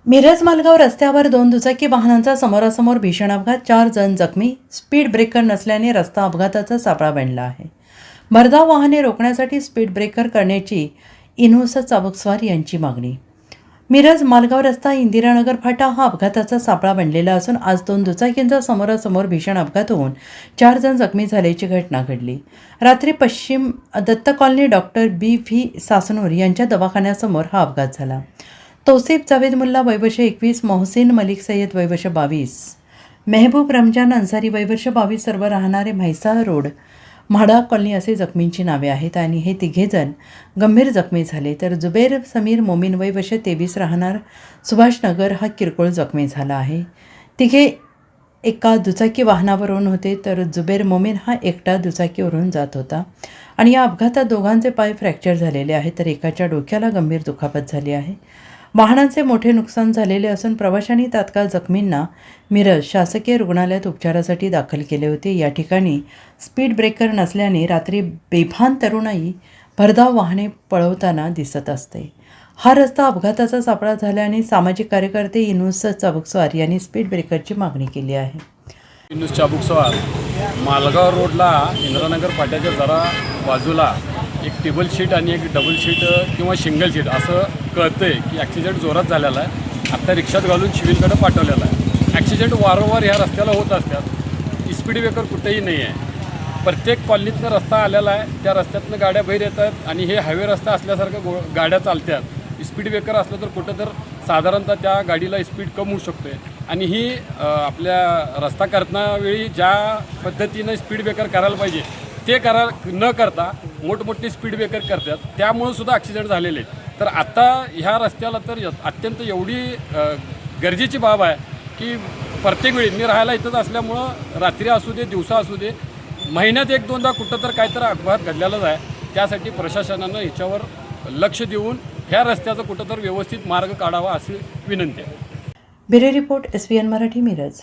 मिरज मालगाव रस्त्यावर दोन दुचाकी वाहनांचा समोरासमोर भीषण अपघात, 4 जण जखमी. स्पीड ब्रेकर नसल्याने रस्ता अपघाताचा सापळा बनला आहे. भरधाव वाहने रोखण्यासाठी स्पीड ब्रेकर करण्याची इन्होस चाबुकस्वार यांची मागणी. मिरज मालगाव रस्ता इंदिरानगर फाटा हा अपघाताचा सापळा बनलेला असून आज दोन दुचाकींचा समोरासमोर भीषण अपघात होऊन 4 जण जखमी झाल्याची घटना घडली. रात्री पश्चिम दत्त कॉलनी डॉक्टर B.V. सासनूर यांच्या दवाखान्यासमोर हा अपघात झाला. तौसिफ जावेद मुल्ला वयवर्ष 21, मोहसिन मलिक सय्यद वयवर्ष 22, मेहबूब रमजान अन्सारी वयवर्ष 22 सर्व राहणारे म्हैसाळ रोड म्हाडा कॉलनी असे जखमींची नावे आहेत आणि हे तिघेजण गंभीर जखमी झाले. तर जुबेर समीर मोमीन वयवर्ष 23 राहणार सुभाषनगर हा किरकोळ जखमी झाला आहे. तिघे एका दुचाकी वाहनावरून होते तर जुबेर मोमीन हा एकटा दुचाकीवरून जात होता आणि या अपघातात दोघांचे पाय फ्रॅक्चर झालेले आहेत तर एकाच्या डोक्याला गंभीर दुखापत झाली आहे. वाहनांचे मोठे नुकसान झालेले असून प्रवाशांनी तात्काळ जखमींना मिरज शासकीय रुग्णालयात उपचारासाठी दाखल केले होते. या ठिकाणी स्पीड ब्रेकर नसल्याने रात्री बेभान तरुणाई भरधाव वाहने पळवताना दिसत असते. हा रस्ता अपघाताचा सापळा झाल्याने सामाजिक कार्यकर्ते इन्होस चाबुकस्वार यांनी स्पीड ब्रेकरची मागणी केली आहे. इन्होस चाबुकस्वार मालगाव रोडला इंदिरानगर फाट्याच्या जरा बाजूला एक टेबल शीट आणि एक डबल शीट किंवा सिंगल शीट असं कळतंय की ॲक्सिडेंट जोरात झालेला आहे. आत्ता रिक्षात घालून सिव्हिलकडे पाठवलेला आहे. ॲक्सिडेंट वारंवार ह्या रस्त्याला होत असतात. स्पीड ब्रेकर कुठेही नाही आहे. प्रत्येक कॉलनीतनं रस्ता आलेला आहे. त्या रस्त्यातनं गाड्या बाहेर येतात आणि हे हायवे रस्ता असल्यासारखं गाड्या चालतात. स्पीड ब्रेकर असलं तर कुठं तर साधारणतः त्या गाडीला स्पीड कमी होऊ शकते आणि ही आपल्या रस्ता करतावेळी ज्या पद्धतीनं स्पीड ब्रेकर करायला पाहिजे ते न करता मोठमोठे स्पीड ब्रेकर करतात. त्यामुळं सुद्धा ॲक्सिडेंट झालेले आहेत. तर आता ह्या रस्त्याला तर अत्यंत एवढी गरजेची बाब आहे की प्रत्येक वेळी मी राहायला इथंच असल्यामुळं रात्री असू दे दिवसा असू दे महिन्यात 1-2दा कुठं तर काहीतरी अपघात घडलेलाच आहे. त्यासाठी प्रशासनानं ह्याच्यावर लक्ष देऊन ह्या रस्त्याचा कुठं तर व्यवस्थित मार्ग काढावा अशी विनंती आहे. Bureau report SVN Marathi Miraj.